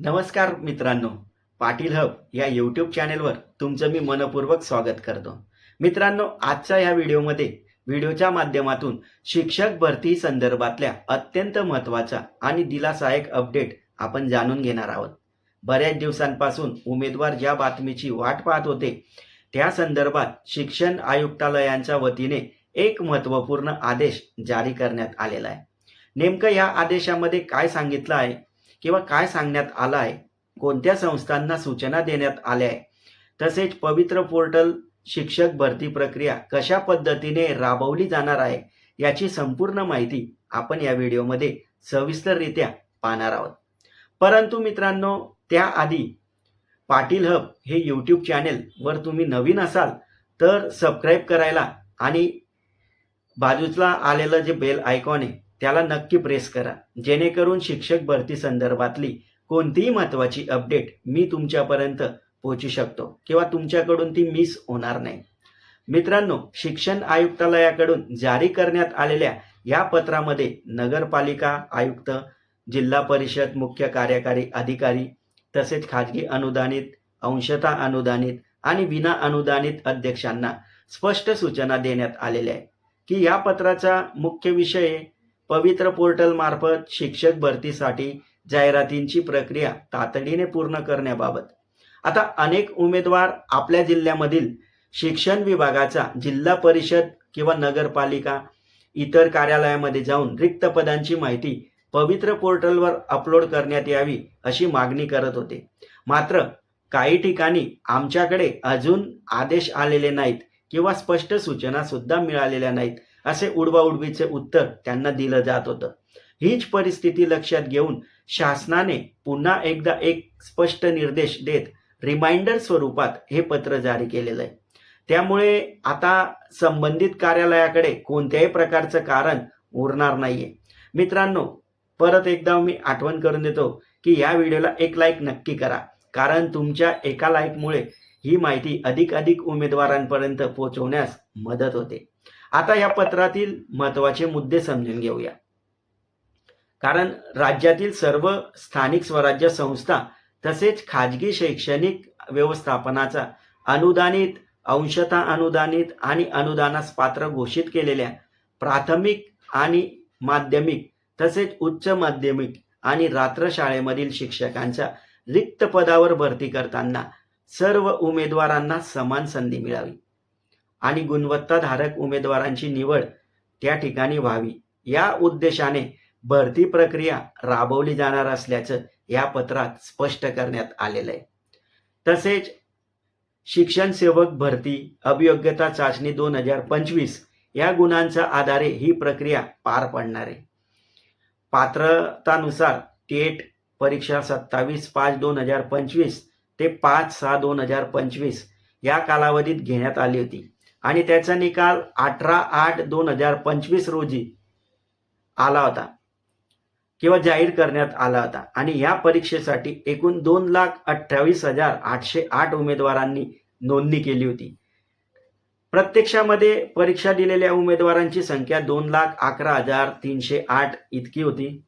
नमस्कार मित्रांनो, पाटील हब या यूट्यूब चॅनेलवर तुमचं मी मनपूर्वक स्वागत करतो. मित्रांनो, आजच्या या व्हिडिओच्या माध्यमातून शिक्षक भरती संदर्भातल्या अत्यंत महत्त्वाचा आणि दिलासादायक अपडेट आपण जाणून घेणार आहोत. बऱ्याच दिवसांपासून उमेदवार ज्या बातमीची वाट पाहत होते त्या संदर्भात शिक्षण आयुक्तालयांच्या वतीने एक महत्त्वपूर्ण आदेश जारी करण्यात आलेला आहे. नेमकं या आदेशामध्ये काय सांगितलं आहे किंवा काय सांगण्यात आलं आहे, कोणत्या संस्थांना सूचना देण्यात आल्या आहे, तसेच पवित्र पोर्टल शिक्षक भरती प्रक्रिया कशा पद्धतीने राबवली जाणार आहे याची संपूर्ण माहिती आपण या व्हिडिओमध्ये सविस्तररित्या पाहणार आहोत. परंतु मित्रांनो, त्याआधी पाटील हब हे यूट्यूब चॅनेलवर तुम्ही नवीन असाल तर सबस्क्राईब करायला आणि बाजूला आलेलं जे बेल आयकॉन आहे त्याला नक्की प्रेस करा, जेणेकरून शिक्षक भरती संदर्भातली कोणतीही महत्त्वाची अपडेट मी तुमच्यापर्यंत पोहोचू शकतो किंवा तुमच्याकडून ती मिस होणार नाही. मित्रांनो, शिक्षण आयुक्तालयाकडून जारी करण्यात आलेल्या या पत्रामध्ये नगरपालिका आयुक्त, जिल्हा परिषद मुख्य कार्यकारी अधिकारी तसेच खाजगी अनुदानित, अंशतः अनुदानित आणि विना अनुदानित अध्यक्षांना स्पष्ट सूचना देण्यात आलेल्या आहे की या पत्राचा मुख्य विषय पवित्र पोर्टल मार्फत शिक्षक भरतीसाठी जाहिरातींची प्रक्रिया तातडीने पूर्ण करण्याबाबत. आता अनेक उमेदवार आपल्या जिल्ह्यामधील शिक्षण विभागाचा जिल्हा परिषद किंवा नगरपालिका इतर कार्यालयामध्ये जाऊन रिक्त पदांची माहिती पवित्र पोर्टलवर अपलोड करण्यात यावी अशी मागणी करत होते. मात्र काही ठिकाणी आमच्याकडे अजून आदेश आलेले नाहीत किंवा स्पष्ट सूचना सुद्धा मिळालेल्या नाहीत असे उडवाउडवीचे उत्तर त्यांना दिलं जात होतं. हीच परिस्थिती लक्षात घेऊन शासनाने पुन्हा एकदा एक स्पष्ट निर्देश देत रिमाइंडर स्वरूपात हे पत्र जारी केलेलं आहे. त्यामुळे आता संबंधित कार्यालयाकडे कोणत्याही प्रकारचं कारण उरणार नाहीये. मित्रांनो, परत एकदा मी आठवण करून देतो की या व्हिडिओला एक लाईक नक्की करा, कारण तुमच्या एका लाईकमुळे ही माहिती अधिक उमेदवारांपर्यंत पोहोचवण्यास मदत होते. आता या पत्रातील महत्त्वाचे मुद्दे समजून घेऊया. कारण राज्यातील सर्व स्थानिक स्वराज्य संस्था तसेच खाजगी शैक्षणिक व्यवस्थापनाचा अनुदानित, अंशतः अनुदानित आणि अनुदानास पात्र घोषित केलेल्या प्राथमिक आणि माध्यमिक तसेच उच्च माध्यमिक आणि रात्र शाळेमधील शिक्षकांच्या रिक्त पदावर भरती करताना सर्व उमेदवारांना समान संधी मिळावी आणि गुणवत्ताधारक उमेदवारांची निवड त्या ठिकाणी व्हावी, या उद्देशाने भरती प्रक्रिया राबवली जाणार असल्याचं या पत्रात स्पष्ट करण्यात आलेलं आहे. तसेच शिक्षण सेवक भरती अभियोग्यता चाचणी 2025 या गुणांच्या आधारे ही प्रक्रिया पार पडणार आहे. पात्रतानुसार टेट परीक्षा 27/5/2025 ते 5/6/2025 या कालावधीत घेण्यात आली होती आणि त्याचा निकाल 18/8/2025 रोजी आला होता किंवा जाहीर करण्यात आला होता आणि या परीक्षेसाठी एकूण 2,28,808 उमेदवारांनी नोंदणी केली होती. प्रत्यक्षामध्ये परीक्षा दिलेल्या उमेदवारांची संख्या 2,11,308 इतकी होती.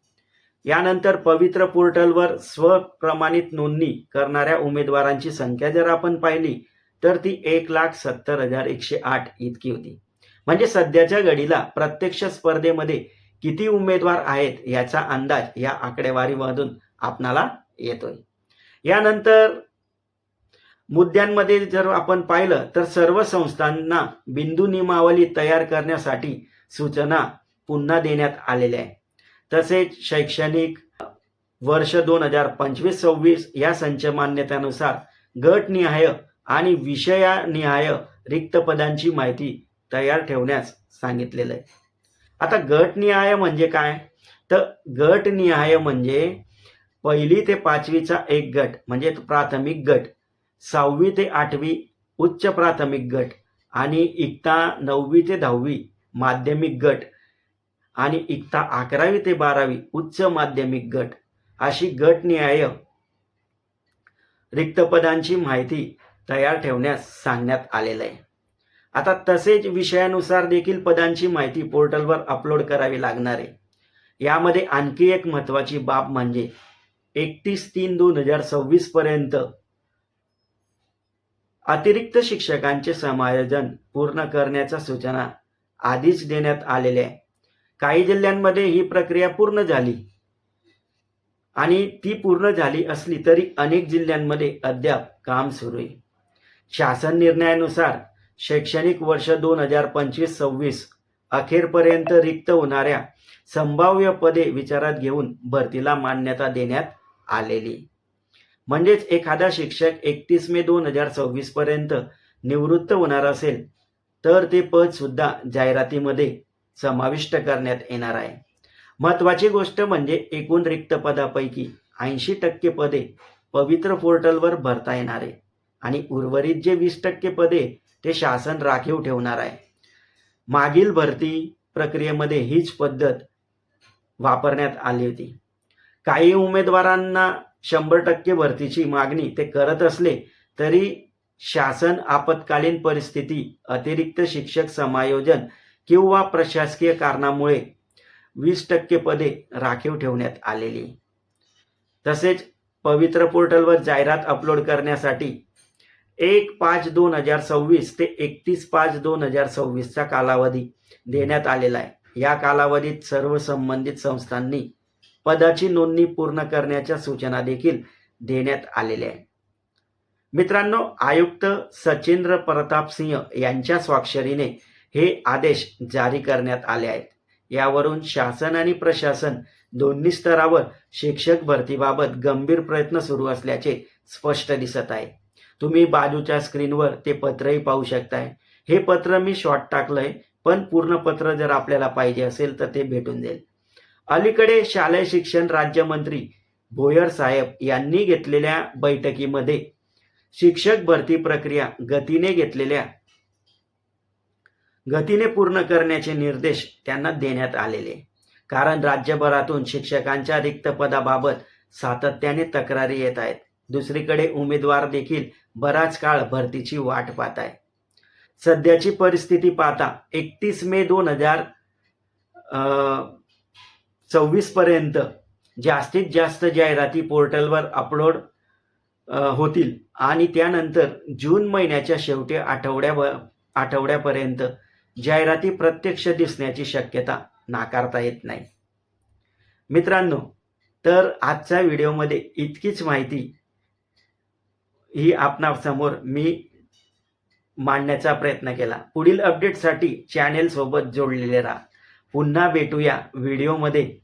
यानंतर पवित्र पोर्टलवर स्वप्रमाणित नोंदणी करणाऱ्या उमेदवारांची संख्या जर आपण पाहिली तर ती 1,70,108 इतकी होती. म्हणजे सध्याच्या घडीला प्रत्यक्ष स्पर्धेमध्ये किती उमेदवार आहेत याचा अंदाज या आकडेवारीमधून आपणाला येतोय. यानंतर मुद्द्यांमध्ये जर आपण पाहिलं तर सर्व संस्थांना बिंदू नियमावली तयार करण्यासाठी सूचना पुन्हा देण्यात आलेल्या आहे. तसेच शैक्षणिक वर्ष 2025-26 या संच मान्यतेनुसार गटनिहाय आणि विषयानिहाय रिक्त पदांची माहिती तयार ठेवण्यास सांगितलेलं आहे. आता गटनिहाय म्हणजे काय? तर गटनिहाय म्हणजे 1ली ते 5वीचा एक गट म्हणजे प्राथमिक गट, 6वी ते 8वी उच्च प्राथमिक गट आणि इयत्ता 9वी ते 10वी माध्यमिक गट आणि इयत्ता 11वी ते 12वी उच्च माध्यमिक गट अशी गटनिहाय रिक्त पदांची माहिती तयार ठेवण्यास सांगण्यात आलेलं आहे. आता तसेच विषयानुसार देखील पदांची माहिती पोर्टलवर अपलोड करावी लागणार आहे. यामध्ये आणखी एक महत्त्वाची बाब म्हणजे 31/3/2026 पर्यंत अतिरिक्त शिक्षकांचे समायोजन पूर्ण करण्याच्या सूचना आधीच देण्यात आलेल्या आहे. काही जिल्ह्यांमध्ये ही प्रक्रिया पूर्ण झाली आणि ती पूर्ण झाली असली तरी अनेक जिल्ह्यांमध्ये अद्याप काम सुरू आहे. शासन निर्णयानुसार शैक्षणिक वर्ष 2025-26 अखेरपर्यंत रिक्त होणाऱ्या संभाव्य पदे विचारात घेऊन भरतीला मान्यता देण्यात आलेली. म्हणजेच एखादा शिक्षक 31 मे 2026 पर्यंत निवृत्त होणार असेल तर ते पद सुद्धा जाहिरातीमध्ये समाविष्ट करण्यात येणार आहे. महत्त्वाची गोष्ट म्हणजे एकूण रिक्त पदापैकी 80% पदे पवित्र पोर्टलवर भरता येणार आहे आणि उर्वरित जे 20% पदे ते शासन राखीव ठेवणार आहे. मागील भरती प्रक्रियेमध्ये हीच पद्धत वापरण्यात आली होती. काही उमेदवारांना 100% भरतीची मागणी ते करत असले तरी शासन आपत्कालीन परिस्थिती, अतिरिक्त शिक्षक समायोजन किंवा प्रशासकीय कारणामुळे 20% पदे राखीव ठेवण्यात आलेली. तसेच पवित्र पोर्टलवर जाहिरात अपलोड करण्यासाठी 1/5/2026 ते 31/5/2026 चा कालावधी देण्यात आलेला आहे. या कालावधीत सर्व संबंधित संस्थांनी पदाची नोंदणी पूर्ण करण्याच्या सूचना देखील देण्यात आलेल्या आहेत. मित्रांनो, आयुक्त सचिंद्र प्रताप सिंह यांच्या स्वाक्षरीने हे आदेश जारी करण्यात आले आहेत. यावरून शासन आणि प्रशासन दोन्ही स्तरावर शिक्षक भरतीबाबत गंभीर प्रयत्न सुरू असल्याचे स्पष्ट दिसत आहे. तुम्ही बाजूच्या स्क्रीनवर ते पत्रही पाहू शकताय. हे पत्र मी शॉर्ट टाकलंय, पण पूर्ण पत्र जर आपल्याला पाहिजे असेल तर ते भेटून जाईल. अलीकडे शालेय शिक्षण राज्यमंत्री भोयर साहेब यांनी घेतलेल्या बैठकीमध्ये शिक्षक भरती प्रक्रिया गतीने पूर्ण करण्याचे निर्देश त्यांना देण्यात आलेले. कारण राज्यभरातून शिक्षकांच्या रिक्त पदाबाबत सातत्याने तक्रारी येत आहेत. दुसरीकडे उमेदवार देखील बराच काळ भरतीची वाट पाहत आहे. सध्याची परिस्थिती पाहता 31 मे 2026 पर्यंत जास्तीत जास्त जाहिराती पोर्टलवर अपलोड होतील आणि त्यानंतर जून महिन्याच्या शेवटी आठवड्यापर्यंत जाहिराती प्रत्यक्ष दिसण्याची शक्यता नाकारता येत नाही. मित्रांनो, तर आजच्या व्हिडिओमध्ये इतकीच माहिती ही आपणासमोर मी मांडण्याचा प्रयत्न केला. पुढील अपडेटसाठी चॅनेल सोबत जोडलेले राहा. पुन्हा भेटूया व्हिडिओमध्ये.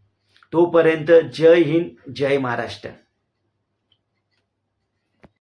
तोपर्यंत जय हिंद, जय महाराष्ट्र.